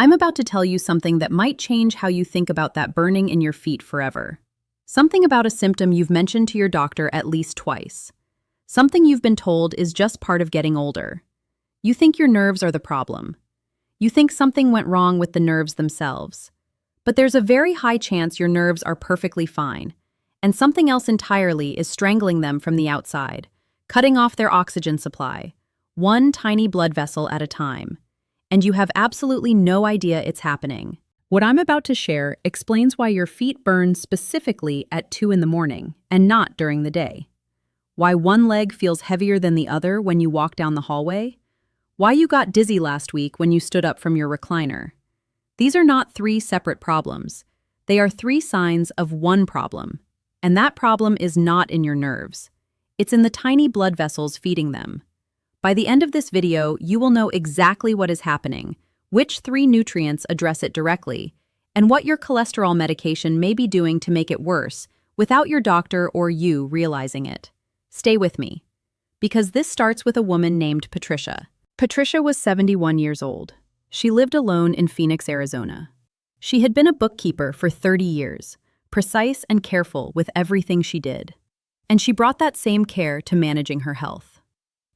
I'm about to tell you something that might change how you think about that burning in your feet forever. Something about a symptom you've mentioned to your doctor at least twice. Something you've been told is just part of getting older. You think your nerves are the problem. You think something went wrong with the nerves themselves. But there's a very high chance your nerves are perfectly fine, and something else entirely is strangling them from the outside, cutting off their oxygen supply, one tiny blood vessel at a time. And you have absolutely no idea it's happening. What I'm about to share explains why your feet burn specifically at 2 in the morning and not during the day. Why one leg feels heavier than the other when you walk down the hallway. Why you got dizzy last week when you stood up from your recliner. These are not 3 separate problems. They are 3 signs of one problem. And that problem is not in your nerves. It's in the tiny blood vessels feeding them. By the end of this video, you will know exactly what is happening, which 3 nutrients address it directly, and what your cholesterol medication may be doing to make it worse without your doctor or you realizing it. Stay with me, because this starts with a woman named Patricia. Patricia was 71 years old. She lived alone in Phoenix, Arizona. She had been a bookkeeper for 30 years, precise and careful with everything she did. And she brought that same care to managing her health.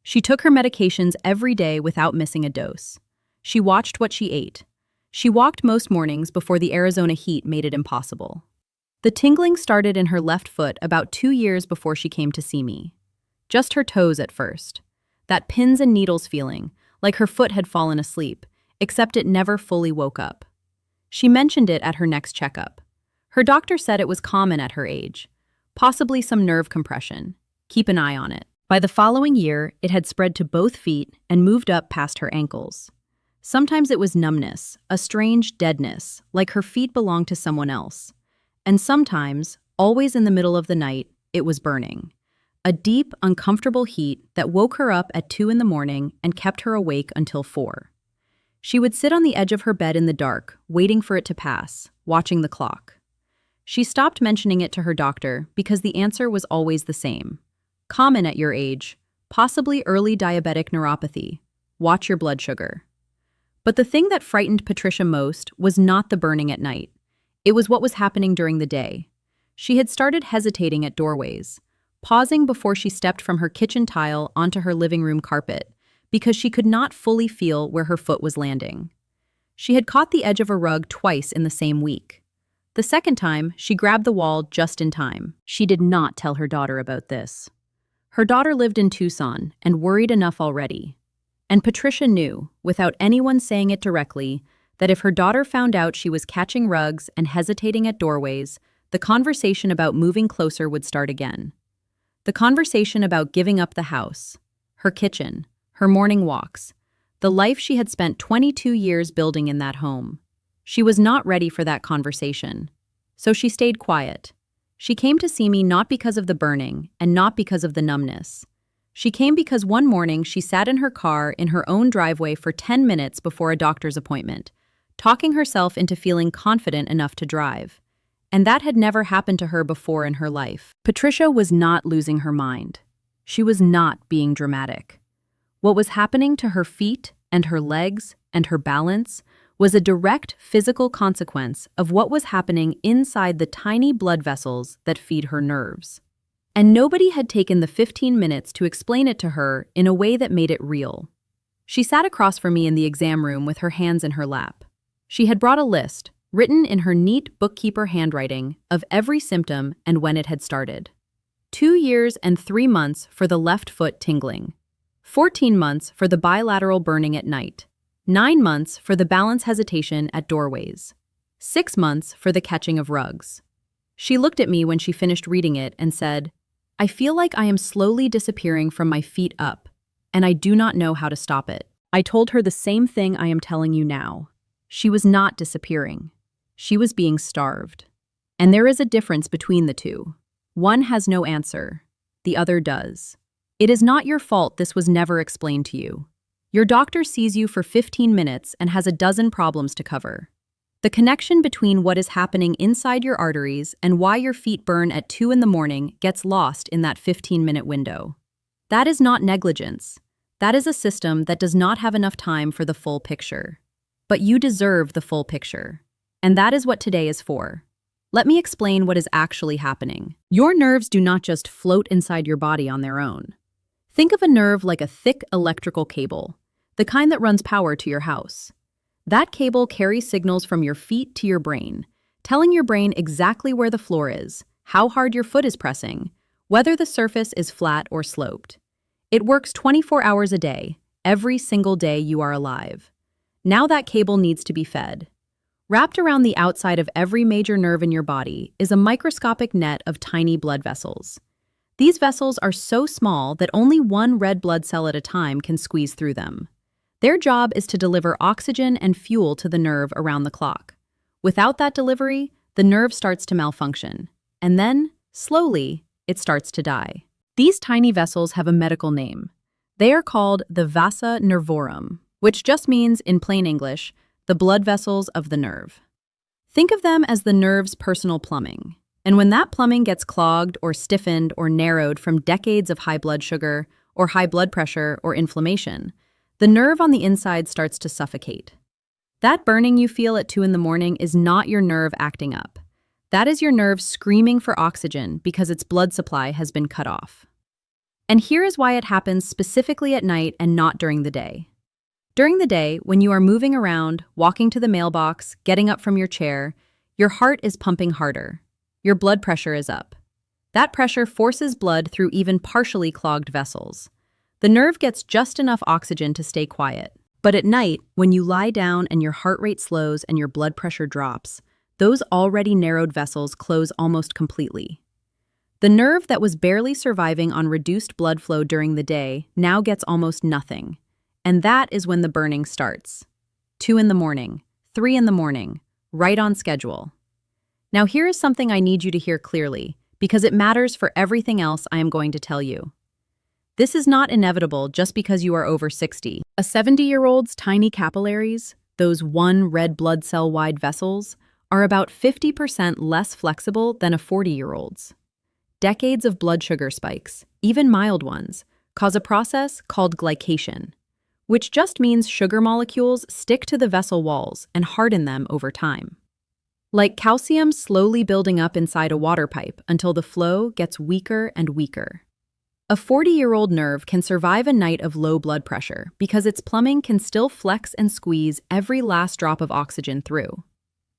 She took her medications every day without missing a dose. She watched what she ate. She walked most mornings before the Arizona heat made it impossible. The tingling started in her left foot about 2 years before she came to see me. Just her toes at first. That pins and needles feeling, like her foot had fallen asleep, except it never fully woke up. She mentioned it at her next checkup. Her doctor said it was common at her age. Possibly some nerve compression. Keep an eye on it. By the following year, it had spread to both feet and moved up past her ankles. Sometimes it was numbness, a strange deadness, like her feet belonged to someone else. And sometimes, always in the middle of the night, it was burning. A deep, uncomfortable heat that woke her up at 2 in the morning and kept her awake until 4. She would sit on the edge of her bed in the dark, waiting for it to pass, watching the clock. She stopped mentioning it to her doctor because the answer was always the same. Common at your age, possibly early diabetic neuropathy. Watch your blood sugar. But the thing that frightened Patricia most was not the burning at night. It was what was happening during the day. She had started hesitating at doorways, pausing before she stepped from her kitchen tile onto her living room carpet, because she could not fully feel where her foot was landing. She had caught the edge of a rug twice in the same week. The second time, she grabbed the wall just in time. She did not tell her daughter about this. Her daughter lived in Tucson and worried enough already. And Patricia knew, without anyone saying it directly, that if her daughter found out she was catching rugs and hesitating at doorways, the conversation about moving closer would start again. The conversation about giving up the house, her kitchen, her morning walks, the life she had spent 22 years building in that home. She was not ready for that conversation. So she stayed quiet. She came to see me not because of the burning and not because of the numbness. She came because one morning she sat in her car in her own driveway for 10 minutes before a doctor's appointment, talking herself into feeling confident enough to drive. And that had never happened to her before in her life. Patricia was not losing her mind. She was not being dramatic. What was happening to her feet and her legs and her balance was a direct physical consequence of what was happening inside the tiny blood vessels that feed her nerves. And nobody had taken the 15 minutes to explain it to her in a way that made it real. She sat across from me in the exam room with her hands in her lap. She had brought a list, written in her neat bookkeeper handwriting, of every symptom and when it had started. 2 years and 3 months for the left foot tingling. 14 months for the bilateral burning at night. 9 months for the balance hesitation at doorways. 6 months for the catching of rugs. She looked at me when she finished reading it and said, "I feel like I am slowly disappearing from my feet up, and I do not know how to stop it." I told her the same thing I am telling you now. She was not disappearing. She was being starved. And there is a difference between the two. One has no answer. The other does. It is not your fault this was never explained to you. Your doctor sees you for 15 minutes and has a dozen problems to cover. The connection between what is happening inside your arteries and why your feet burn at 2 in the morning gets lost in that 15-minute window. That is not negligence. That is a system that does not have enough time for the full picture. But you deserve the full picture. And that is what today is for. Let me explain what is actually happening. Your nerves do not just float inside your body on their own. Think of a nerve like a thick electrical cable, the kind that runs power to your house. That cable carries signals from your feet to your brain, telling your brain exactly where the floor is, how hard your foot is pressing, whether the surface is flat or sloped. It works 24 hours a day, every single day you are alive. Now that cable needs to be fed. Wrapped around the outside of every major nerve in your body is a microscopic net of tiny blood vessels. These vessels are so small that only one red blood cell at a time can squeeze through them. Their job is to deliver oxygen and fuel to the nerve around the clock. Without that delivery, the nerve starts to malfunction. And then, slowly, it starts to die. These tiny vessels have a medical name. They are called the Vasa Nervorum, which just means, in plain English, the blood vessels of the nerve. Think of them as the nerve's personal plumbing. And when that plumbing gets clogged or stiffened or narrowed from decades of high blood sugar or high blood pressure or inflammation, the nerve on the inside starts to suffocate. That burning you feel at 2 in the morning is not your nerve acting up. That is your nerve screaming for oxygen because its blood supply has been cut off. And here is why it happens specifically at night and not during the day. During the day, when you are moving around, walking to the mailbox, getting up from your chair, your heart is pumping harder. Your blood pressure is up. That pressure forces blood through even partially clogged vessels. The nerve gets just enough oxygen to stay quiet. But at night, when you lie down and your heart rate slows and your blood pressure drops, those already narrowed vessels close almost completely. The nerve that was barely surviving on reduced blood flow during the day now gets almost nothing. And that is when the burning starts. 2 in the morning, 3 in the morning, right on schedule. Now here is something I need you to hear clearly, because it matters for everything else I am going to tell you. This is not inevitable just because you are over 60. A 70-year-old's tiny capillaries, those one red blood cell-wide vessels, are about 50% less flexible than a 40-year-old's. Decades of blood sugar spikes, even mild ones, cause a process called glycation, which just means sugar molecules stick to the vessel walls and harden them over time. Like calcium slowly building up inside a water pipe until the flow gets weaker and weaker. A 40-year-old nerve can survive a night of low blood pressure because its plumbing can still flex and squeeze every last drop of oxygen through.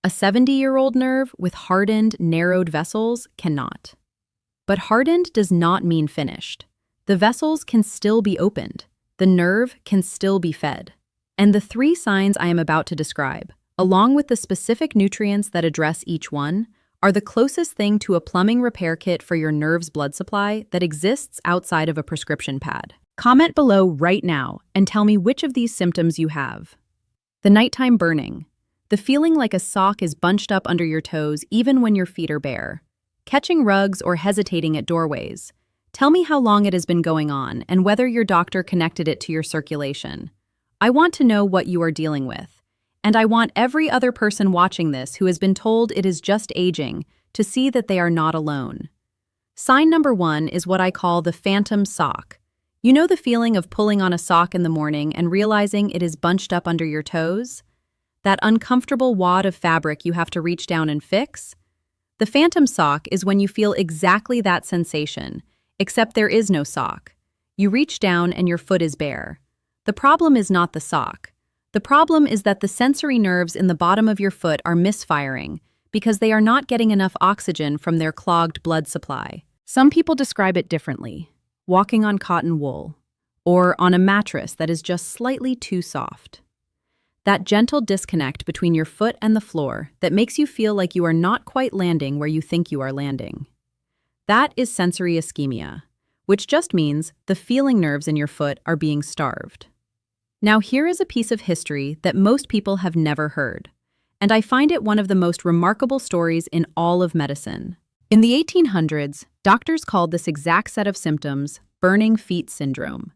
A 70-year-old nerve with hardened, narrowed vessels cannot. But hardened does not mean finished. The vessels can still be opened. The nerve can still be fed. And the 3 signs I am about to describe, along with the specific nutrients that address each one, are the closest thing to a plumbing repair kit for your nerve's blood supply that exists outside of a prescription pad. Comment below right now and tell me which of these symptoms you have. The nighttime burning. The feeling like a sock is bunched up under your toes even when your feet are bare. Catching rugs or hesitating at doorways. Tell me how long it has been going on and whether your doctor connected it to your circulation. I want to know what you are dealing with. And I want every other person watching this who has been told it is just aging to see that they are not alone. Sign number 1 is what I call the phantom sock. You know the feeling of pulling on a sock in the morning and realizing it is bunched up under your toes? That uncomfortable wad of fabric you have to reach down and fix? The phantom sock is when you feel exactly that sensation, except there is no sock. You reach down and your foot is bare. The problem is not the sock. The problem is that the sensory nerves in the bottom of your foot are misfiring because they are not getting enough oxygen from their clogged blood supply. Some people describe it differently, walking on cotton wool, or on a mattress that is just slightly too soft. That gentle disconnect between your foot and the floor that makes you feel like you are not quite landing where you think you are landing. That is sensory ischemia, which just means the feeling nerves in your foot are being starved. Now here is a piece of history that most people have never heard, and I find it one of the most remarkable stories in all of medicine. In the 1800s, doctors called this exact set of symptoms burning feet syndrome.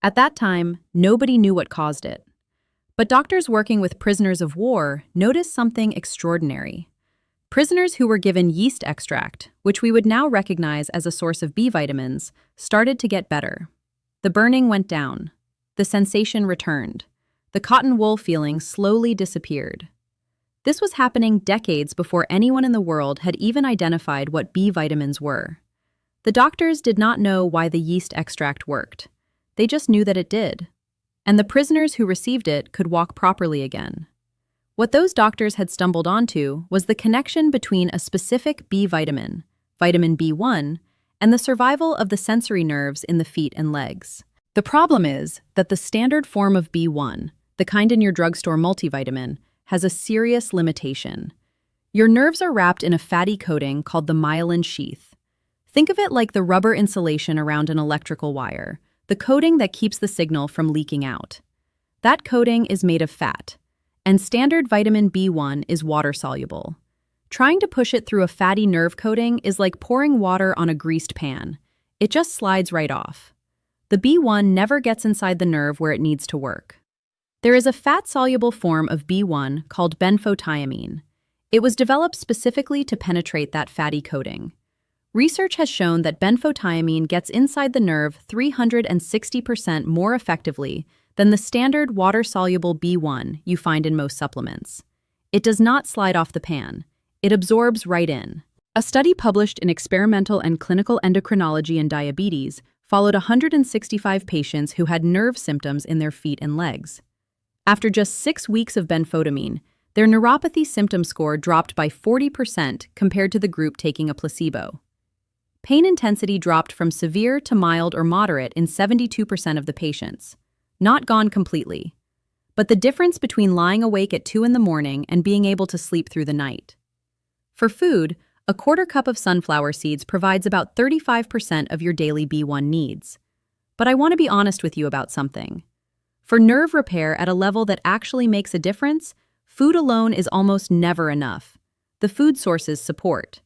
At that time, nobody knew what caused it. But doctors working with prisoners of war noticed something extraordinary. Prisoners who were given yeast extract, which we would now recognize as a source of B vitamins, started to get better. The burning went down. The sensation returned. The cotton wool feeling slowly disappeared. This was happening decades before anyone in the world had even identified what B vitamins were. The doctors did not know why the yeast extract worked. They just knew that it did. And the prisoners who received it could walk properly again. What those doctors had stumbled onto was the connection between a specific B vitamin, vitamin B1, and the survival of the sensory nerves in the feet and legs. The problem is that the standard form of B1, the kind in your drugstore multivitamin, has a serious limitation. Your nerves are wrapped in a fatty coating called the myelin sheath. Think of it like the rubber insulation around an electrical wire, the coating that keeps the signal from leaking out. That coating is made of fat, and standard vitamin B1 is water-soluble. Trying to push it through a fatty nerve coating is like pouring water on a greased pan. It just slides right off. The B1 never gets inside the nerve where it needs to work. There is a fat-soluble form of B1 called benfotiamine. It was developed specifically to penetrate that fatty coating. Research has shown that benfotiamine gets inside the nerve 360% more effectively than the standard water-soluble B1 you find in most supplements. It does not slide off the pan. It absorbs right in. A study published in Experimental and Clinical Endocrinology and Diabetes followed 165 patients who had nerve symptoms in their feet and legs. After just 6 weeks of benfotiamine, their neuropathy symptom score dropped by 40% compared to the group taking a placebo. Pain intensity dropped from severe to mild or moderate in 72% of the patients. Not gone completely. But the difference between lying awake at 2 in the morning and being able to sleep through the night. For food, a quarter cup of sunflower seeds provides about 35% of your daily B1 needs. But I want to be honest with you about something. For nerve repair at a level that actually makes a difference, food alone is almost never enough. The food sources support.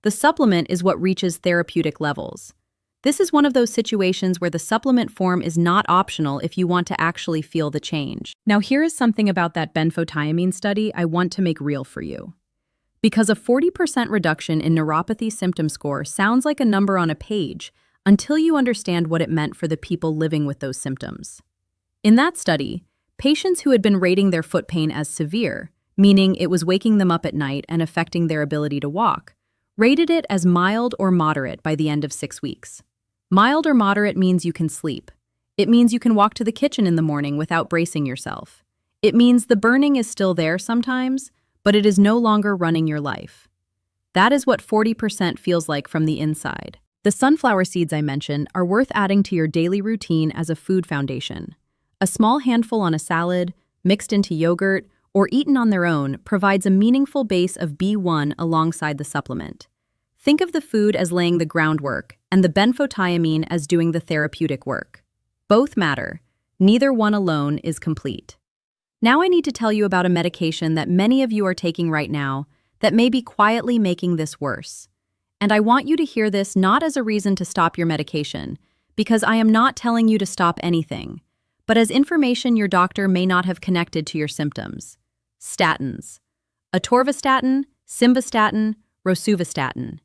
The supplement is what reaches therapeutic levels. This is one of those situations where the supplement form is not optional if you want to actually feel the change. Now here is something about that benfotiamine study I want to make real for you. Because a 40% reduction in neuropathy symptom score sounds like a number on a page until you understand what it meant for the people living with those symptoms. In that study, patients who had been rating their foot pain as severe, meaning it was waking them up at night and affecting their ability to walk, rated it as mild or moderate by the end of 6 weeks. Mild or moderate means you can sleep. It means you can walk to the kitchen in the morning without bracing yourself. It means the burning is still there sometimes, but it is no longer running your life. That is what 40% feels like from the inside. The sunflower seeds I mentioned are worth adding to your daily routine as a food foundation. A small handful on a salad, mixed into yogurt, or eaten on their own provides a meaningful base of B1 alongside the supplement. Think of the food as laying the groundwork and the benfotiamine as doing the therapeutic work. Both matter. Neither one alone is complete. Now I need to tell you about a medication that many of you are taking right now that may be quietly making this worse. And I want you to hear this not as a reason to stop your medication, because I am not telling you to stop anything, but as information your doctor may not have connected to your symptoms. Statins. Atorvastatin, simvastatin, rosuvastatin.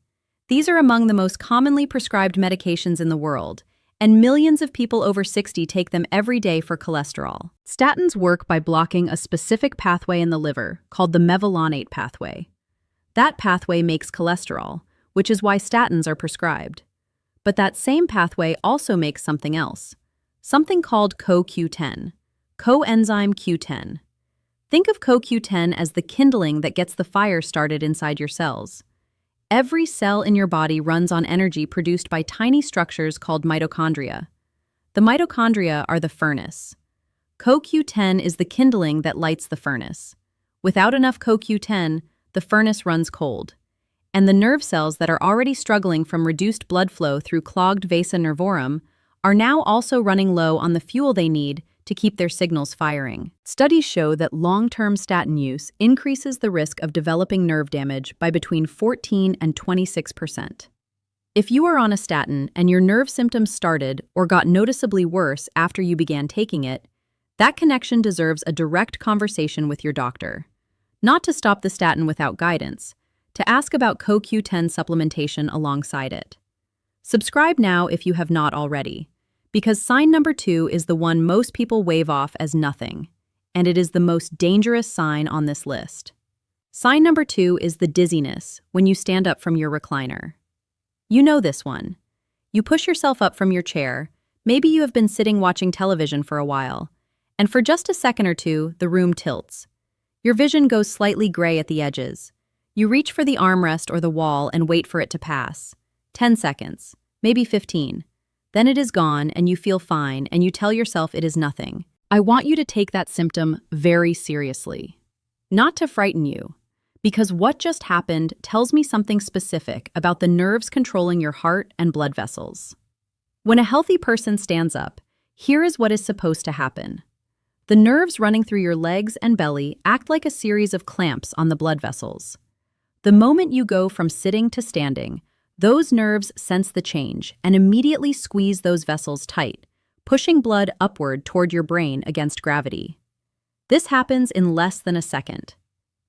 These are among the most commonly prescribed medications in the world, and millions of people over 60 take them every day for cholesterol. Statins work by blocking a specific pathway in the liver called the mevalonate pathway. That pathway makes cholesterol, which is why statins are prescribed. But that same pathway also makes something else, something called CoQ10, coenzyme Q10. Think of CoQ10 as the kindling that gets the fire started inside your cells. Every cell in your body runs on energy produced by tiny structures called mitochondria. The mitochondria are the furnace. CoQ10 is the kindling that lights the furnace. Without enough CoQ10, the furnace runs cold. And the nerve cells that are already struggling from reduced blood flow through clogged Vasa Nervorum are now also running low on the fuel they need to keep their signals firing. Studies show that long-term statin use increases the risk of developing nerve damage by between 14 and 26%. If you are on a statin and your nerve symptoms started or got noticeably worse after you began taking it, that connection deserves a direct conversation with your doctor. Not to stop the statin without guidance, to ask about CoQ10 supplementation alongside it. Subscribe now if you have not already, because sign number 2 is the one most people wave off as nothing. and it is the most dangerous sign on this list. Sign number 2 is the dizziness when you stand up from your recliner. You know this one. You push yourself up from your chair, maybe you have been sitting watching television for a while, and for just a second or two, the room tilts. Your vision goes slightly gray at the edges. You reach for the armrest or the wall and wait for it to pass. 10 seconds, maybe 15. Then it is gone and you feel fine and you tell yourself it is nothing. I want you to take that symptom very seriously. Not to frighten you, because what just happened tells me something specific about the nerves controlling your heart and blood vessels. When a healthy person stands up, here is what is supposed to happen. The nerves running through your legs and belly act like a series of clamps on the blood vessels. The moment you go from sitting to standing, those nerves sense the change and immediately squeeze those vessels tight, pushing blood upward toward your brain against gravity. This happens in less than a second.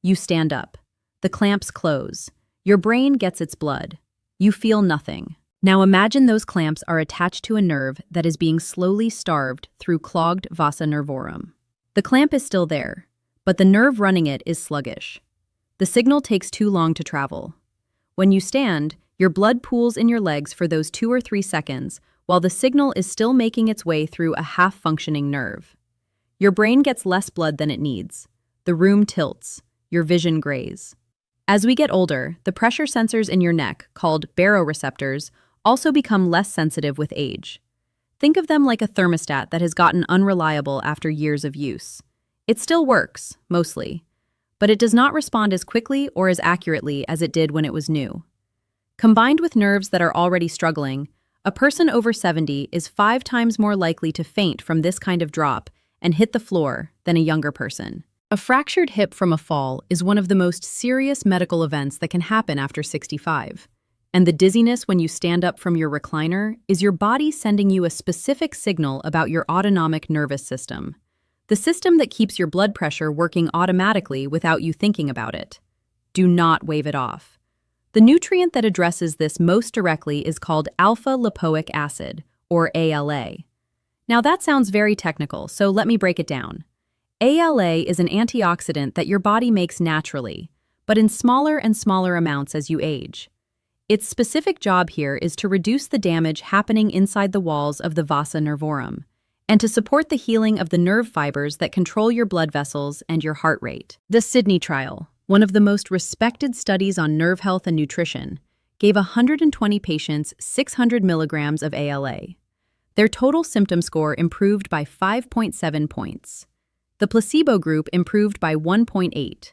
You stand up. The clamps close. Your brain gets its blood. You feel nothing. Now imagine those clamps are attached to a nerve that is being slowly starved through clogged Vasa Nervorum. The clamp is still there, but the nerve running it is sluggish. The signal takes too long to travel. When you stand, your blood pools in your legs for those 2 or 3 seconds while the signal is still making its way through a half-functioning nerve. Your brain gets less blood than it needs. The room tilts. Your vision grays. As we get older, the pressure sensors in your neck, called baroreceptors, also become less sensitive with age. Think of them like a thermostat that has gotten unreliable after years of use. It still works, mostly, but it does not respond as quickly or as accurately as it did when it was new. Combined with nerves that are already struggling, a person over 70 is 5 times more likely to faint from this kind of drop and hit the floor than a younger person. A fractured hip from a fall is one of the most serious medical events that can happen after 65. And the dizziness when you stand up from your recliner is your body sending you a specific signal about your autonomic nervous system, the system that keeps your blood pressure working automatically without you thinking about it. Do not wave it off. The nutrient that addresses this most directly is called alpha-lipoic acid, or ALA. Now that sounds very technical, so let me break it down. ALA is an antioxidant that your body makes naturally, but in smaller and smaller amounts as you age. Its specific job here is to reduce the damage happening inside the walls of the Vasa Nervorum, and to support the healing of the nerve fibers that control your blood vessels and your heart rate. The Sydney trial, one of the most respected studies on nerve health and nutrition, gave 120 patients 600 milligrams of ALA. Their total symptom score improved by 5.7 points. The placebo group improved by 1.8.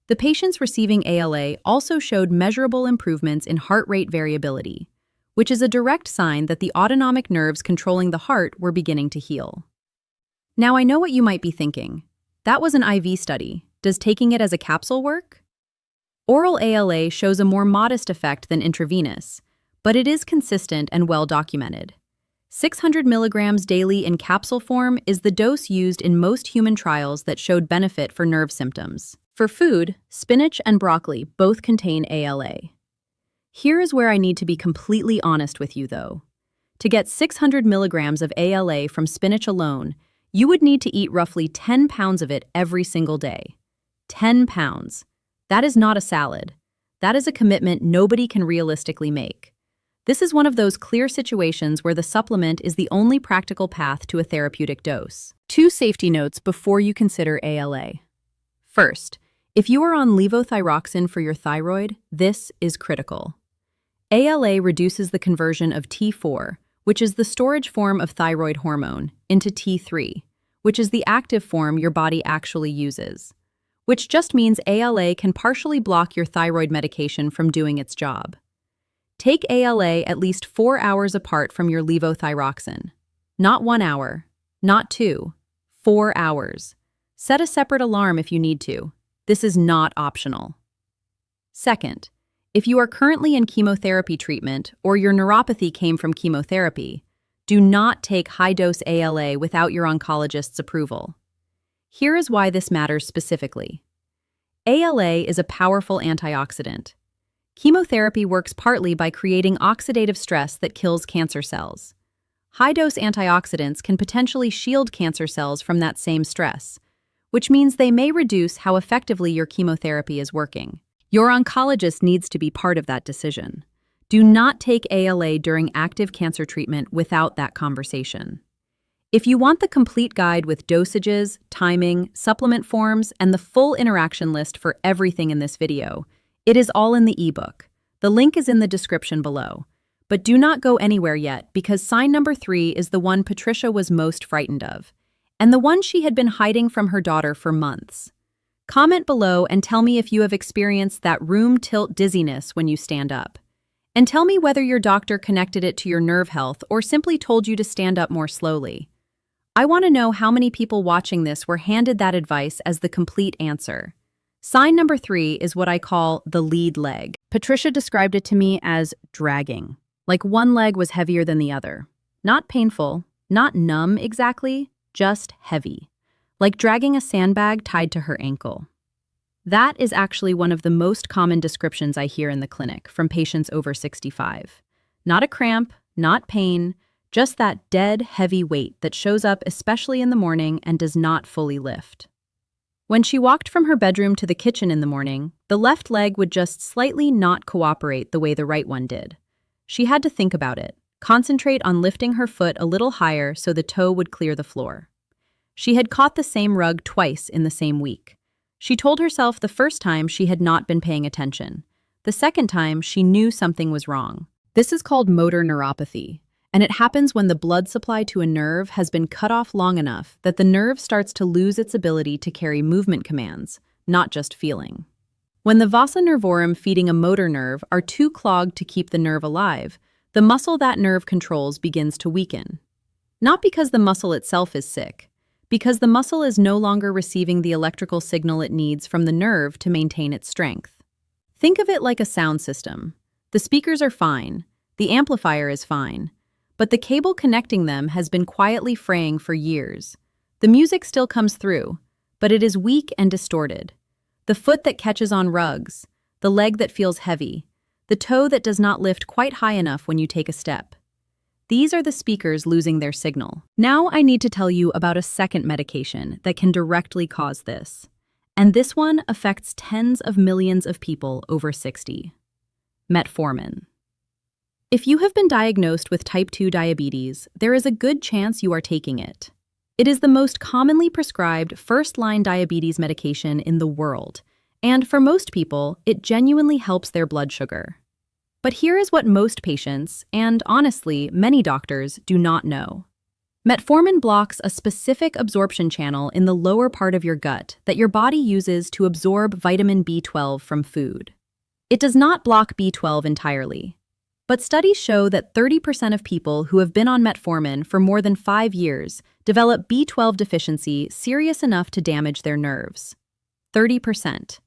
The patients receiving ALA also showed measurable improvements in heart rate variability, which is a direct sign that the autonomic nerves controlling the heart were beginning to heal. Now I know what you might be thinking. That was an IV study. Does taking it as a capsule work? Oral ALA shows a more modest effect than intravenous, but it is consistent and well documented. 600 milligrams daily in capsule form is the dose used in most human trials that showed benefit for nerve symptoms. For food, spinach and broccoli both contain ALA. Here is where I need to be completely honest with you, though. To get 600 milligrams of ALA from spinach alone, you would need to eat roughly 10 pounds of it every single day. 10 pounds. That is not a salad. That is a commitment nobody can realistically make. This is one of those clear situations where the supplement is the only practical path to a therapeutic dose. 2 safety notes before you consider ALA. First, if you are on levothyroxine for your thyroid, this is critical. ALA reduces the conversion of T4, which is the storage form of thyroid hormone, into T3, which is the active form your body actually uses, which just means ALA can partially block your thyroid medication from doing its job. Take ALA at least 4 hours apart from your levothyroxine. Not 1 hour, not 2, 4 hours. Set a separate alarm if you need to. This is not optional. Second, if you are currently in chemotherapy treatment or your neuropathy came from chemotherapy, do not take high-dose ALA without your oncologist's approval. Here is why this matters specifically. ALA is a powerful antioxidant. Chemotherapy works partly by creating oxidative stress that kills cancer cells. High-dose antioxidants can potentially shield cancer cells from that same stress, which means they may reduce how effectively your chemotherapy is working. Your oncologist needs to be part of that decision. Do not take ALA during active cancer treatment without that conversation. If you want the complete guide with dosages, timing, supplement forms, and the full interaction list for everything in this video, it is all in the ebook. The link is in the description below. But do not go anywhere yet, because sign number 3 is the one Patricia was most frightened of, and the one she had been hiding from her daughter for months. Comment below and tell me if you have experienced that room tilt dizziness when you stand up. And tell me whether your doctor connected it to your nerve health or simply told you to stand up more slowly. I want to know how many people watching this were handed that advice as the complete answer. Sign number 3 is what I call the lead leg. Patricia described it to me as dragging, like one leg was heavier than the other. Not painful, not numb exactly, just heavy, like dragging a sandbag tied to her ankle. That is actually one of the most common descriptions I hear in the clinic from patients over 65. Not a cramp, not pain, just that dead, heavy weight that shows up especially in the morning and does not fully lift. When she walked from her bedroom to the kitchen in the morning, the left leg would just slightly not cooperate the way the right one did. She had to think about it, concentrate on lifting her foot a little higher so the toe would clear the floor. She had caught the same rug twice in the same week. She told herself the first time she had not been paying attention. The second time she knew something was wrong. This is called motor neuropathy, and it happens when the blood supply to a nerve has been cut off long enough that the nerve starts to lose its ability to carry movement commands, not just feeling. When the Vasa Nervorum feeding a motor nerve are too clogged to keep the nerve alive, the muscle that nerve controls begins to weaken. Not because the muscle itself is sick, because the muscle is no longer receiving the electrical signal it needs from the nerve to maintain its strength. Think of it like a sound system. The speakers are fine, the amplifier is fine, but the cable connecting them has been quietly fraying for years. The music still comes through, but it is weak and distorted. The foot that catches on rugs, the leg that feels heavy, the toe that does not lift quite high enough when you take a step. These are the speakers losing their signal. Now I need to tell you about a second medication that can directly cause this. And this one affects tens of millions of people over 60. Metformin. If you have been diagnosed with type 2 diabetes, there is a good chance you are taking it. It is the most commonly prescribed first-line diabetes medication in the world, and for most people, it genuinely helps their blood sugar. But here is what most patients, and honestly, many doctors, do not know. Metformin blocks a specific absorption channel in the lower part of your gut that your body uses to absorb vitamin B12 from food. It does not block B12 entirely. But studies show that 30% of people who have been on metformin for more than 5 years develop B12 deficiency serious enough to damage their nerves. 30%.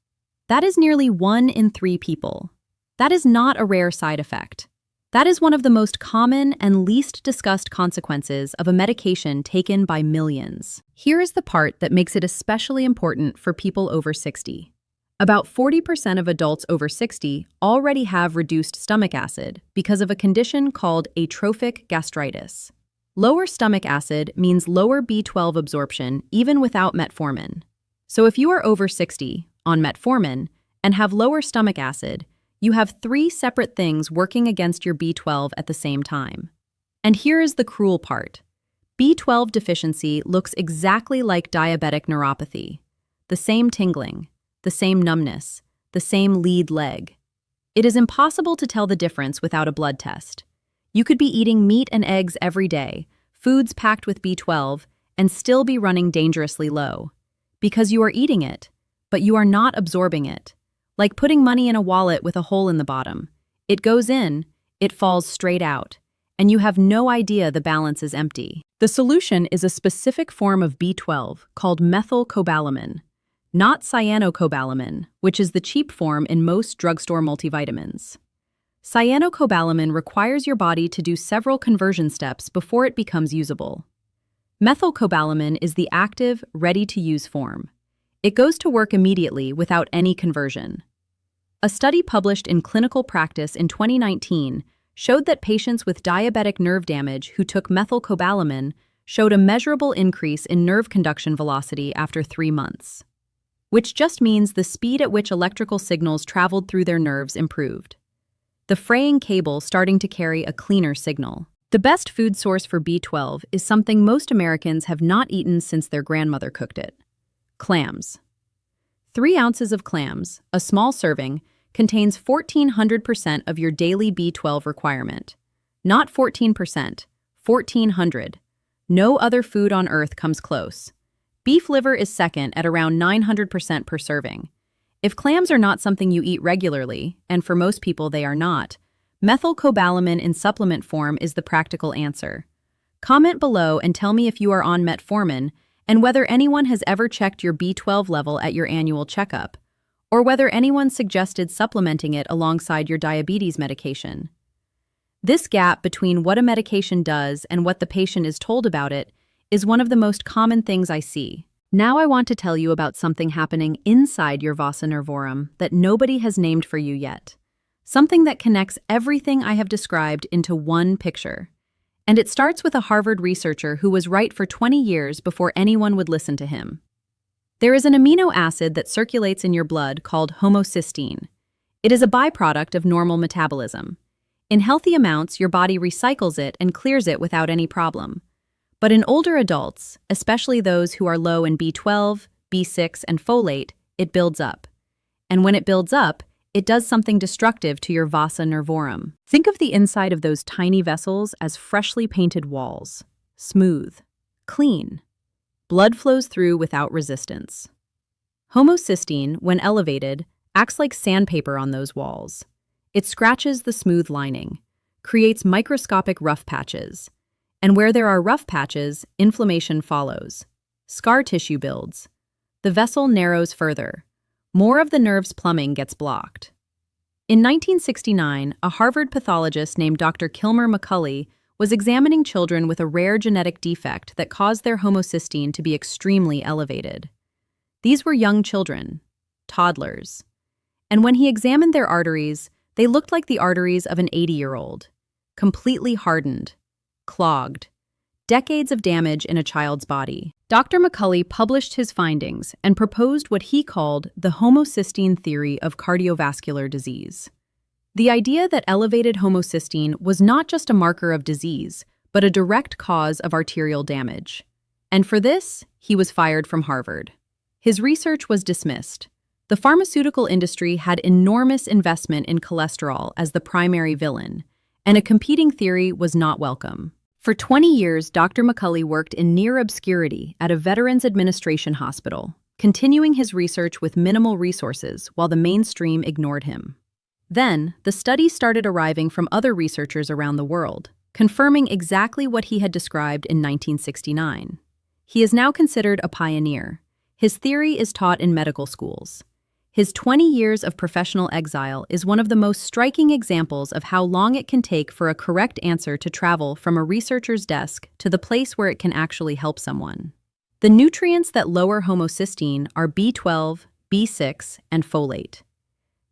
That is nearly 1 in 3 people. That is not a rare side effect. That is one of the most common and least discussed consequences of a medication taken by millions. Here is the part that makes it especially important for people over 60. About 40% of adults over 60 already have reduced stomach acid because of a condition called atrophic gastritis. Lower stomach acid means lower B12 absorption even without metformin. So if you are over 60, on metformin, and have lower stomach acid, you have 3 separate things working against your B12 at the same time. And here is the cruel part. B12 deficiency looks exactly like diabetic neuropathy. The same tingling, the same numbness, the same lead leg. It is impossible to tell the difference without a blood test. You could be eating meat and eggs every day, foods packed with B12, and still be running dangerously low. Because you are eating it, but you are not absorbing it. Like putting money in a wallet with a hole in the bottom. It goes in, it falls straight out, and you have no idea the balance is empty. The solution is a specific form of B12 called methylcobalamin, not cyanocobalamin, which is the cheap form in most drugstore multivitamins. Cyanocobalamin requires your body to do several conversion steps before it becomes usable. Methylcobalamin is the active, ready-to-use form. It goes to work immediately without any conversion. A study published in Clinical Practice in 2019 showed that patients with diabetic nerve damage who took methylcobalamin showed a measurable increase in nerve conduction velocity after 3 months, which just means the speed at which electrical signals traveled through their nerves improved. The fraying cable starting to carry a cleaner signal. The best food source for B12 is something most Americans have not eaten since their grandmother cooked it: clams. 3 ounces of clams, a small serving, contains 1,400% of your daily B12 requirement. Not 14%, 1,400. No other food on earth comes close. Beef liver is second at around 900% per serving. If clams are not something you eat regularly, and for most people they are not, methylcobalamin in supplement form is the practical answer. Comment below and tell me if you are on metformin and whether anyone has ever checked your B12 level at your annual checkup, or whether anyone suggested supplementing it alongside your diabetes medication. This gap between what a medication does and what the patient is told about it is one of the most common things I see. Now I want to tell you about something happening inside your Vasa Nervorum that nobody has named for you yet. Something that connects everything I have described into one picture. And it starts with a Harvard researcher who was right for 20 years before anyone would listen to him. There is an amino acid that circulates in your blood called homocysteine. It is a byproduct of normal metabolism. In healthy amounts, your body recycles it and clears it without any problem. But in older adults, especially those who are low in B12, B6, and folate, it builds up. And when it builds up, it does something destructive to your Vasa Nervorum. Think of the inside of those tiny vessels as freshly painted walls. Smooth. Clean. Blood flows through without resistance. Homocysteine, when elevated, acts like sandpaper on those walls. It scratches the smooth lining, creates microscopic rough patches. And where there are rough patches, inflammation follows. Scar tissue builds. The vessel narrows further. More of the nerve's plumbing gets blocked. In 1969, a Harvard pathologist named Dr. Kilmer McCulley was examining children with a rare genetic defect that caused their homocysteine to be extremely elevated. These were young children, toddlers. And when he examined their arteries, they looked like the arteries of an 80-year-old, completely hardened, clogged. Decades of damage in a child's body. Dr. McCulley published his findings and proposed what he called the homocysteine theory of cardiovascular disease. The idea that elevated homocysteine was not just a marker of disease, but a direct cause of arterial damage. And for this, he was fired from Harvard. His research was dismissed. The pharmaceutical industry had enormous investment in cholesterol as the primary villain, and a competing theory was not welcome. For 20 years, Dr. McCulley worked in near obscurity at a Veterans Administration hospital, continuing his research with minimal resources while the mainstream ignored him. Then, the studies started arriving from other researchers around the world, confirming exactly what he had described in 1969. He is now considered a pioneer. His theory is taught in medical schools. His 20 years of professional exile is one of the most striking examples of how long it can take for a correct answer to travel from a researcher's desk to the place where it can actually help someone. The nutrients that lower homocysteine are B12, B6, and folate.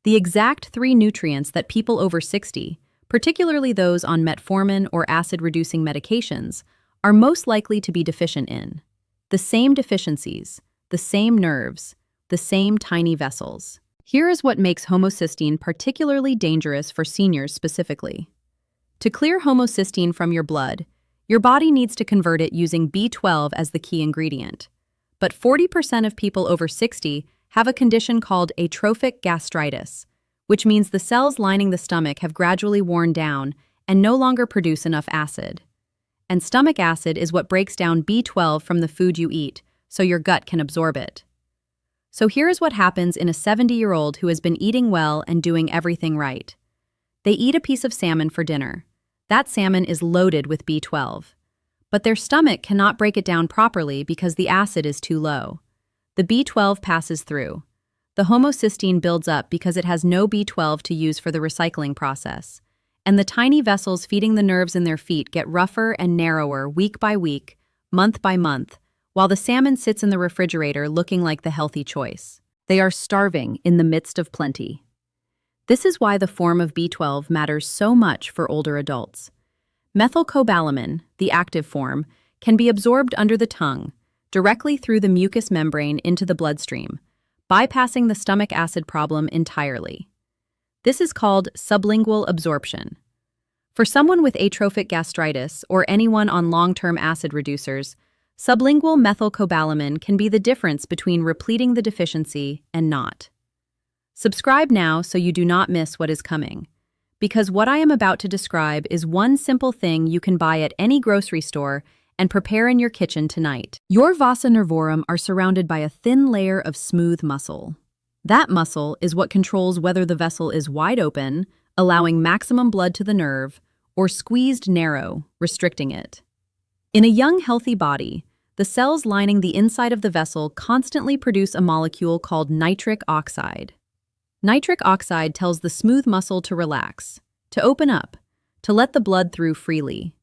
The exact 3 nutrients that people over 60, particularly those on metformin or acid-reducing medications, are most likely to be deficient in. The same deficiencies, the same nerves, the same tiny vessels. Here is what makes homocysteine particularly dangerous for seniors specifically. To clear homocysteine from your blood, your body needs to convert it using B12 as the key ingredient. But 40% of people over 60 have a condition called atrophic gastritis, which means the cells lining the stomach have gradually worn down and no longer produce enough acid. And stomach acid is what breaks down B12 from the food you eat, so your gut can absorb it. So here's what happens in a 70-year-old who has been eating well and doing everything right. They eat a piece of salmon for dinner. That salmon is loaded with B12. But their stomach cannot break it down properly because the acid is too low. The B12 passes through. The homocysteine builds up because it has no B12 to use for the recycling process. And the tiny vessels feeding the nerves in their feet get rougher and narrower week by week, month by month, while the salmon sits in the refrigerator looking like the healthy choice. They are starving in the midst of plenty. This is why the form of B12 matters so much for older adults. Methylcobalamin, the active form, can be absorbed under the tongue, directly through the mucous membrane into the bloodstream, bypassing the stomach acid problem entirely. This is called sublingual absorption. For someone with atrophic gastritis or anyone on long-term acid reducers, sublingual methylcobalamin can be the difference between repleting the deficiency and not. Subscribe now so you do not miss what is coming, because what I am about to describe is one simple thing you can buy at any grocery store and prepare in your kitchen tonight. Your Vasa Nervorum are surrounded by a thin layer of smooth muscle. That muscle is what controls whether the vessel is wide open, allowing maximum blood to the nerve, or squeezed narrow, restricting it. In a young, healthy body, the cells lining the inside of the vessel constantly produce a molecule called nitric oxide. Nitric oxide tells the smooth muscle to relax, to open up, to let the blood through freely.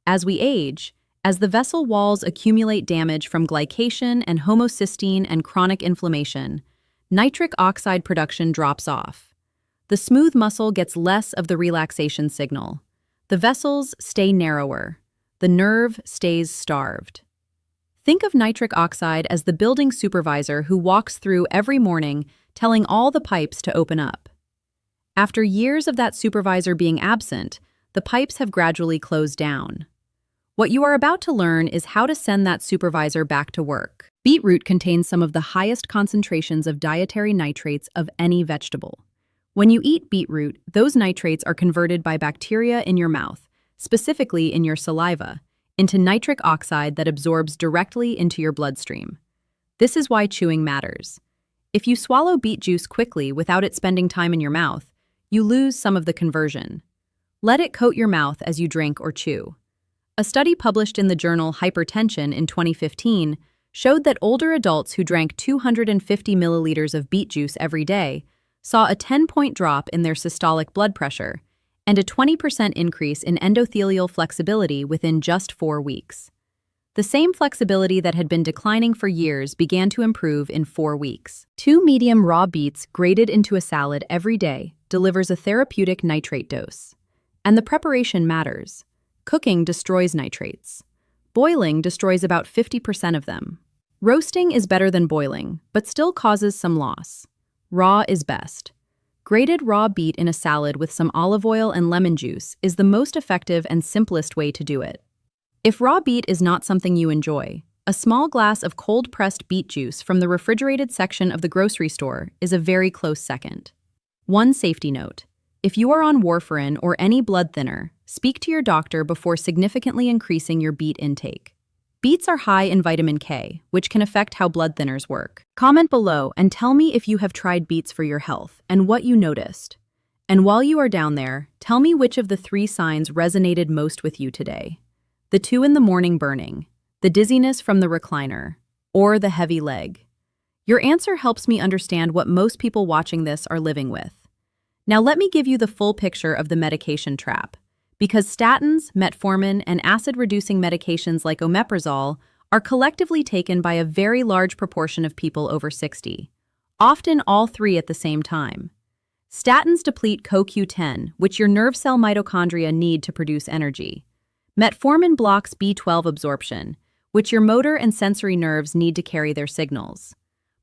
As we age, as the vessel walls accumulate damage from glycation and homocysteine and chronic inflammation, nitric oxide production drops off. The smooth muscle gets less of the relaxation signal. The vessels stay narrower. The nerve stays starved. Think of nitric oxide as the building supervisor who walks through every morning telling all the pipes to open up. After years of that supervisor being absent, the pipes have gradually closed down. What you are about to learn is how to send that supervisor back to work. Beetroot contains some of the highest concentrations of dietary nitrates of any vegetable. When you eat beetroot, those nitrates are converted by bacteria in your mouth, specifically in your saliva, into nitric oxide that absorbs directly into your bloodstream. This is why chewing matters. If you swallow beet juice quickly without it spending time in your mouth, you lose some of the conversion. Let it coat your mouth as you drink or chew. A study published in the journal Hypertension in 2015 showed that older adults who drank 250 milliliters of beet juice every day saw a 10-point drop in their systolic blood pressure and a 20% increase in endothelial flexibility within just 4 weeks. The same flexibility that had been declining for years began to improve in 4 weeks. 2 medium raw beets grated into a salad every day delivers a therapeutic nitrate dose. And the preparation matters. Cooking destroys nitrates. Boiling destroys about 50% of them. Roasting is better than boiling, but still causes some loss. Raw is best. Grated raw beet in a salad with some olive oil and lemon juice is the most effective and simplest way to do it. If raw beet is not something you enjoy, a small glass of cold-pressed beet juice from the refrigerated section of the grocery store is a very close second. One safety note: if you are on warfarin or any blood thinner, speak to your doctor before significantly increasing your beet intake. Beets are high in vitamin K, which can affect how blood thinners work. Comment below and tell me if you have tried beets for your health and what you noticed. And while you are down there, tell me which of the 3 signs resonated most with you today. The 2 in the morning burning, the dizziness from the recliner, or the heavy leg. Your answer helps me understand what most people watching this are living with. Now let me give you the full picture of the medication trap. Because statins, metformin, and acid-reducing medications like omeprazole are collectively taken by a very large proportion of people over 60, often all 3 at the same time. Statins deplete CoQ10, which your nerve cell mitochondria need to produce energy. Metformin blocks B12 absorption, which your motor and sensory nerves need to carry their signals.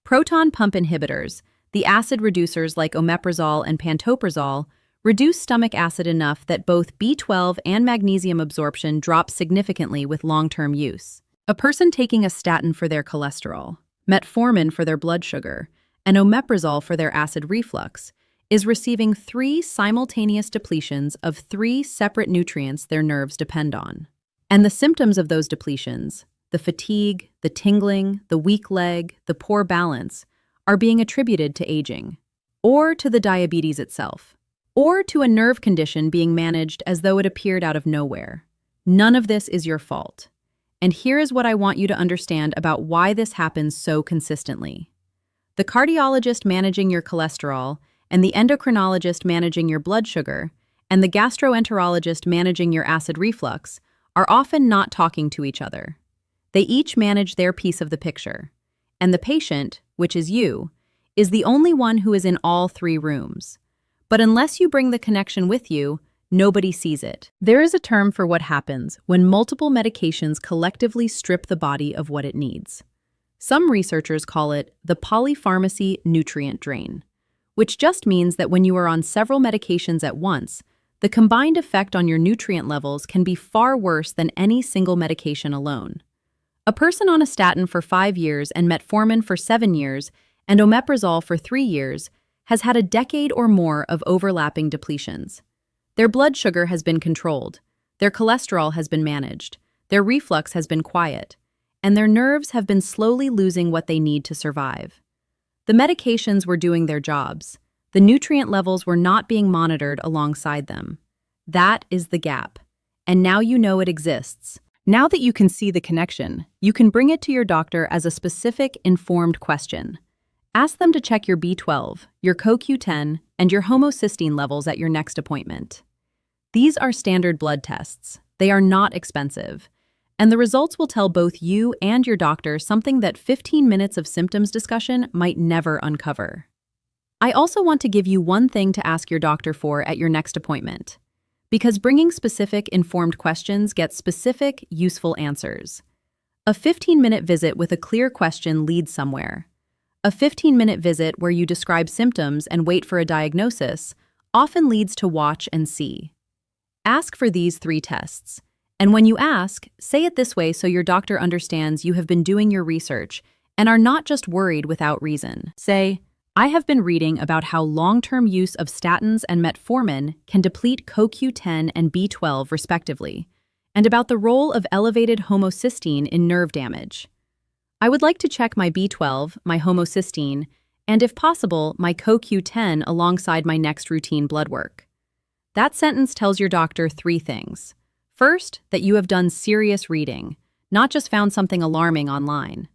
Proton pump inhibitors, the acid reducers like omeprazole and pantoprazole, reduce stomach acid enough that both B12 and magnesium absorption drop significantly with long-term use. A person taking a statin for their cholesterol, metformin for their blood sugar, and omeprazole for their acid reflux is receiving 3 simultaneous depletions of 3 separate nutrients their nerves depend on. And the symptoms of those depletions, the fatigue, the tingling, the weak leg, the poor balance, are being attributed to aging, or to the diabetes itself, or to a nerve condition being managed as though it appeared out of nowhere. None of this is your fault. And here is what I want you to understand about why this happens so consistently. The cardiologist managing your cholesterol, and the endocrinologist managing your blood sugar, and the gastroenterologist managing your acid reflux are often not talking to each other. They each manage their piece of the picture. And the patient, which is you, is the only one who is in all 3 rooms. But unless you bring the connection with you, nobody sees it. There is a term for what happens when multiple medications collectively strip the body of what it needs. Some researchers call it the polypharmacy nutrient drain, which just means that when you are on several medications at once, the combined effect on your nutrient levels can be far worse than any single medication alone. A person on a statin for 5 years and metformin for 7 years and omeprazole for 3 years has had a decade or more of overlapping depletions. Their blood sugar has been controlled, their cholesterol has been managed, their reflux has been quiet, and their nerves have been slowly losing what they need to survive. The medications were doing their jobs. The nutrient levels were not being monitored alongside them. That is the gap. And now you know it exists. Now that you can see the connection, you can bring it to your doctor as a specific, informed question. Ask them to check your B12, your CoQ10, and your homocysteine levels at your next appointment. These are standard blood tests. They are not expensive. And the results will tell both you and your doctor something that 15 minutes of symptoms discussion might never uncover. I also want to give you one thing to ask your doctor for at your next appointment, because bringing specific, informed questions gets specific, useful answers. A 15-minute visit with a clear question leads somewhere. A 15-minute visit where you describe symptoms and wait for a diagnosis often leads to watch and see. Ask for these 3 tests. And when you ask, say it this way so your doctor understands you have been doing your research and are not just worried without reason. Say, I have been reading about how long-term use of statins and metformin can deplete CoQ10 and B12 respectively, and about the role of elevated homocysteine in nerve damage. I would like to check my B12, my homocysteine, and if possible, my CoQ10 alongside my next routine blood work. That sentence tells your doctor 3 things. First, that you have done serious reading, not just found something alarming online.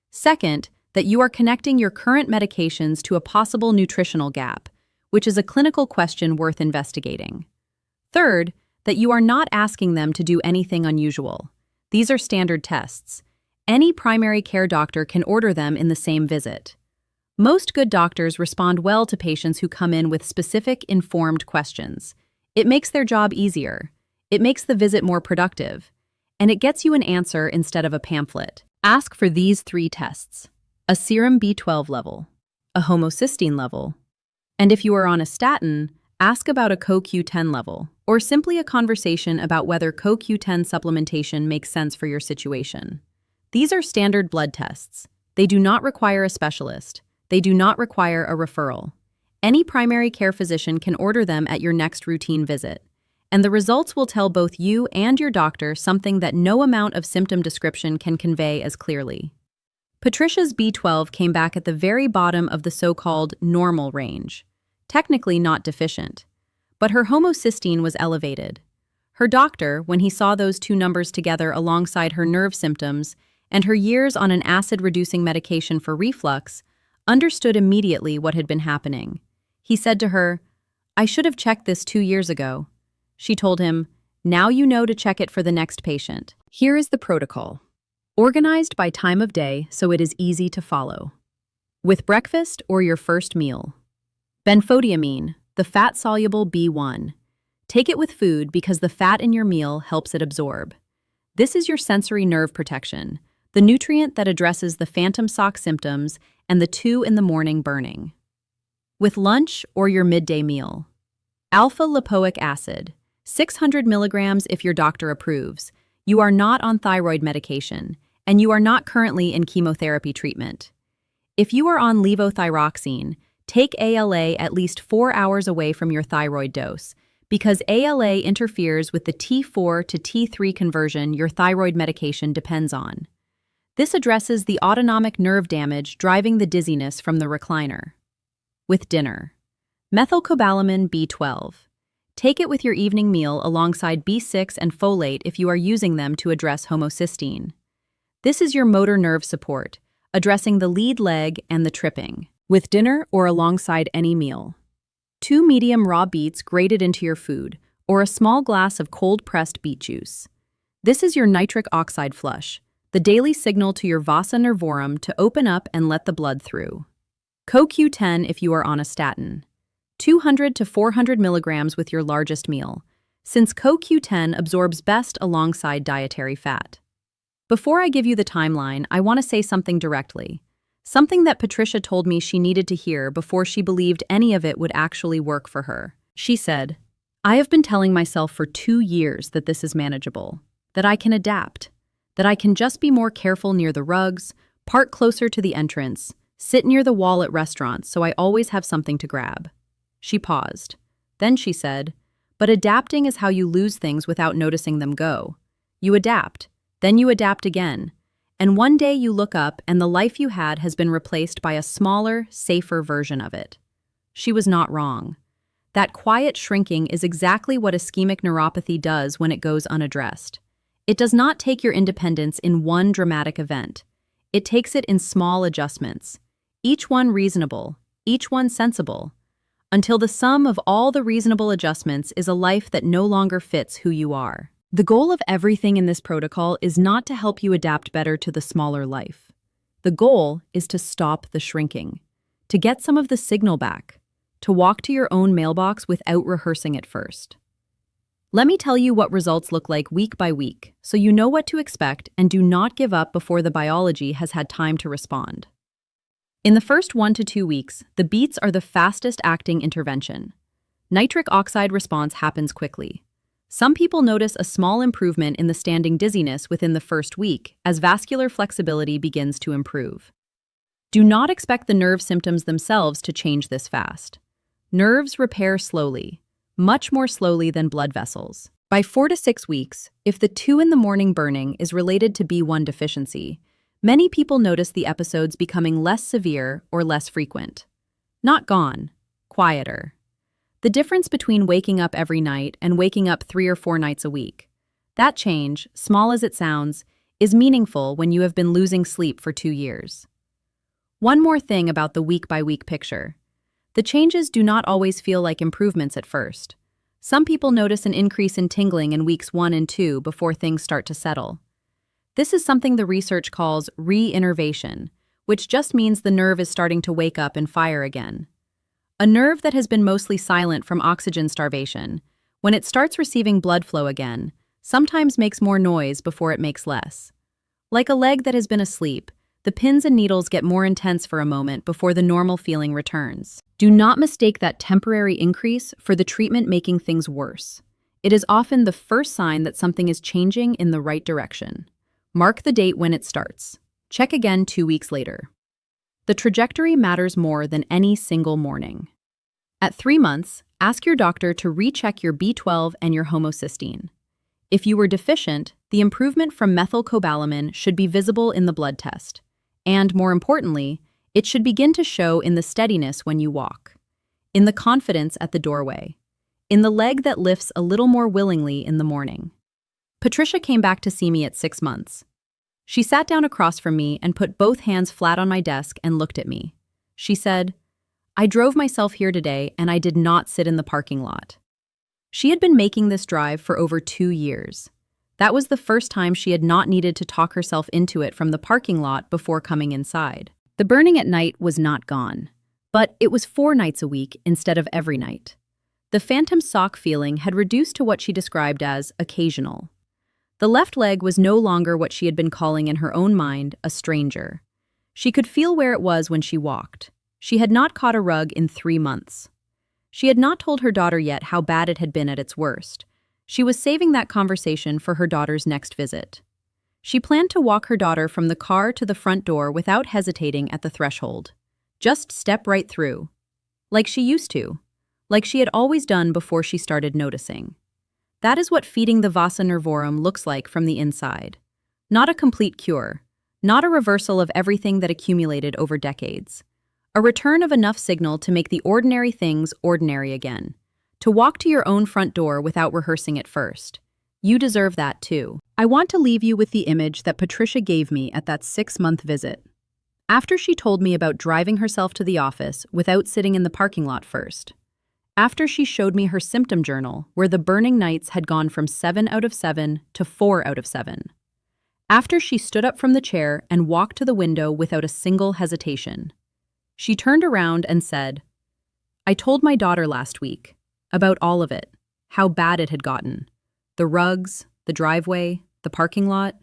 Second, that you are connecting your current medications to a possible nutritional gap, which is a clinical question worth investigating. Third, that you are not asking them to do anything unusual. These are standard tests. Any primary care doctor can order them in the same visit. Most good doctors respond well to patients who come in with specific, informed questions. It makes their job easier. It makes the visit more productive. And it gets you an answer instead of a pamphlet. Ask for these 3 tests: a serum B12 level, a homocysteine level, and if you are on a statin, ask about a CoQ10 level, or simply a conversation about whether CoQ10 supplementation makes sense for your situation. These are standard blood tests. They do not require a specialist. They do not require a referral. Any primary care physician can order them at your next routine visit, and the results will tell both you and your doctor something that no amount of symptom description can convey as clearly. Patricia's B12 came back at the very bottom of the so-called normal range, technically not deficient, but her homocysteine was elevated. Her doctor, when he saw those 2 numbers together alongside her nerve symptoms and her years on an acid-reducing medication for reflux, understood immediately what had been happening. He said to her, "I should have checked this 2 years ago." She told him, "Now you know to check it for the next patient." Here is the protocol, organized by time of day so it is easy to follow. With breakfast or your first meal. Benfotiamine, the fat-soluble B1. Take it with food because the fat in your meal helps it absorb. This is your sensory nerve protection, the nutrient that addresses the phantom sock symptoms and the 2 in the morning burning. With lunch or your midday meal. Alpha-Lipoic acid, 600 milligrams if your doctor approves. You are not on thyroid medication, and you are not currently in chemotherapy treatment. If you are on levothyroxine, take ALA at least 4 hours away from your thyroid dose, because ALA interferes with the T4 to T3 conversion your thyroid medication depends on. This addresses the autonomic nerve damage driving the dizziness from the recliner. With dinner. Methylcobalamin B12. Take it with your evening meal alongside B6 and folate if you are using them to address homocysteine. This is your motor nerve support, addressing the lead leg and the tripping. With dinner or alongside any meal. 2 medium raw beets grated into your food, or a small glass of cold-pressed beet juice. This is your nitric oxide flush, the daily signal to your Vasa Nervorum to open up and let the blood through. CoQ10 if you are on a statin. 200 to 400 milligrams with your largest meal. since CoQ10 absorbs best alongside dietary fat. Before I give you the timeline, I want to say something directly. Something that Patricia told me she needed to hear before she believed any of it would actually work for her. She said, "I have been telling myself for 2 years that this is manageable, that I can adapt, that I can just be more careful near the rugs, park closer to the entrance, sit near the wall at restaurants so I always have something to grab." She paused. Then she said, "But adapting is how you lose things without noticing them go. You adapt, then you adapt again, and one day you look up and the life you had has been replaced by a smaller, safer version of it." She was not wrong. That quiet shrinking is exactly what ischemic neuropathy does when it goes unaddressed. It does not take your independence in one dramatic event. It takes it in small adjustments, each one reasonable, each one sensible, until the sum of all the reasonable adjustments is a life that no longer fits who you are. The goal of everything in this protocol is not to help you adapt better to the smaller life. The goal is to stop the shrinking, to get some of the signal back, to walk to your own mailbox without rehearsing it first. Let me tell you what results look like week by week, so you know what to expect and do not give up before the biology has had time to respond. In the first 1 to 2 weeks, the beets are the fastest-acting intervention. Nitric oxide response happens quickly. Some people notice a small improvement in the standing dizziness within the first week as vascular flexibility begins to improve. Do not expect the nerve symptoms themselves to change this fast. Nerves repair slowly, much more slowly than blood vessels. By 4 to 6 weeks, if the 2 in the morning burning is related to B1 deficiency, many people notice the episodes becoming less severe or less frequent. Not gone, quieter. The difference between waking up every night and waking up 3 or 4 nights a week. That change, small as it sounds, is meaningful when you have been losing sleep for 2 years. One more thing about the week-by-week picture. The changes do not always feel like improvements at first. Some people notice an increase in tingling in weeks 1 and 2 before things start to settle. This is something the research calls re-innervation, which just means the nerve is starting to wake up and fire again. A nerve that has been mostly silent from oxygen starvation, when it starts receiving blood flow again, sometimes makes more noise before it makes less. Like a leg that has been asleep, the pins and needles get more intense for a moment before the normal feeling returns. Do not mistake that temporary increase for the treatment making things worse. It is often the first sign that something is changing in the right direction. Mark the date when it starts. Check again 2 weeks later. The trajectory matters more than any single morning. At 3 months, ask your doctor to recheck your B12 and your homocysteine. If you were deficient, the improvement from methylcobalamin should be visible in the blood test. And more importantly, it should begin to show in the steadiness when you walk, in the confidence at the doorway, in the leg that lifts a little more willingly in the morning. Patricia came back to see me at 6 months. She sat down across from me and put both hands flat on my desk and looked at me. She said, "I drove myself here today and I did not sit in the parking lot." She had been making this drive for over 2 years. That was the first time she had not needed to talk herself into it from the parking lot before coming inside. The burning at night was not gone, but it was 4 nights a week instead of every night. The phantom sock feeling had reduced to what she described as occasional. The left leg was no longer what she had been calling in her own mind a stranger. She could feel where it was when she walked. She had not caught a rug in 3 months. She had not told her daughter yet how bad it had been at its worst. She was saving that conversation for her daughter's next visit. She planned to walk her daughter from the car to the front door without hesitating at the threshold. Just step right through. Like she used to. Like she had always done before she started noticing. That is what feeding the Vasa Nervorum looks like from the inside. Not a complete cure. Not a reversal of everything that accumulated over decades. A return of enough signal to make the ordinary things ordinary again. To walk to your own front door without rehearsing it first. You deserve that too. I want to leave you with the image that Patricia gave me at that 6-month visit. After she told me about driving herself to the office without sitting in the parking lot first. After she showed me her symptom journal where the burning nights had gone from 7 out of 7 to 4 out of 7. After she stood up from the chair and walked to the window without a single hesitation. She turned around and said, "I told my daughter last week about all of it. how bad it had gotten. The rugs, the driveway, the parking lot.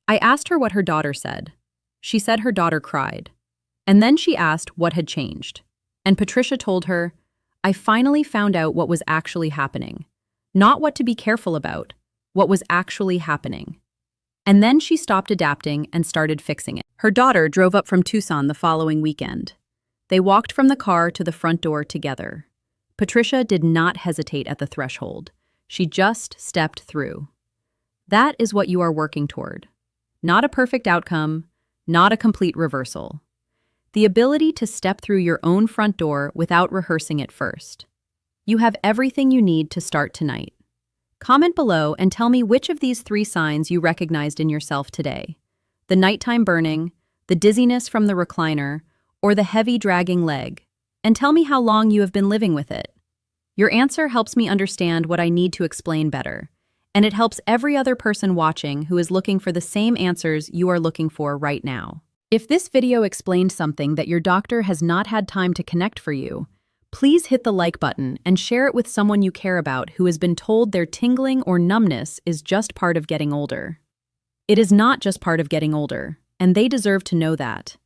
I asked her what her daughter said. She said her daughter cried. And then she asked what had changed. And Patricia told her, I finally found out what was actually happening. Not what to be careful about, what was actually happening. And then she stopped adapting and started fixing it. Her daughter drove up from Tucson the following weekend. They walked from the car to the front door together. Patricia did not hesitate at the threshold. She just stepped through. That is what you are working toward. Not a perfect outcome, not a complete reversal. The ability to step through your own front door without rehearsing it first. You have everything you need to start tonight. Comment below and tell me which of these 3 signs you recognized in yourself today. The nighttime burning, the dizziness from the recliner, or the heavy dragging leg. And tell me how long you have been living with it. Your answer helps me understand what I need to explain better. And it helps every other person watching who is looking for the same answers you are looking for right now. If this video explained something that your doctor has not had time to connect for you, please hit the like button and share it with someone you care about who has been told their tingling or numbness is just part of getting older. It is not just part of getting older, and they deserve to know that.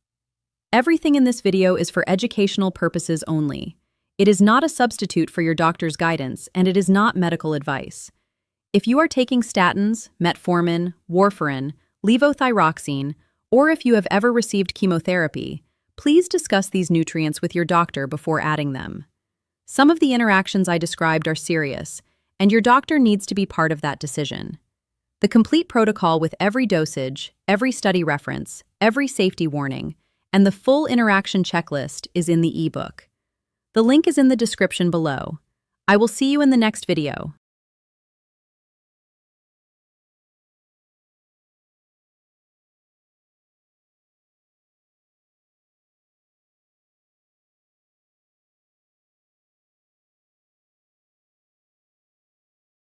Everything in this video is for educational purposes only. It is not a substitute for your doctor's guidance, and it is not medical advice. If you are taking statins, metformin, warfarin, levothyroxine, or if you have ever received chemotherapy, please discuss these nutrients with your doctor before adding them. Some of the interactions I described are serious, and your doctor needs to be part of that decision. The complete protocol with every dosage, every study reference, every safety warning, and the full interaction checklist is in the ebook. The link is in the description below. I will see you in the next video.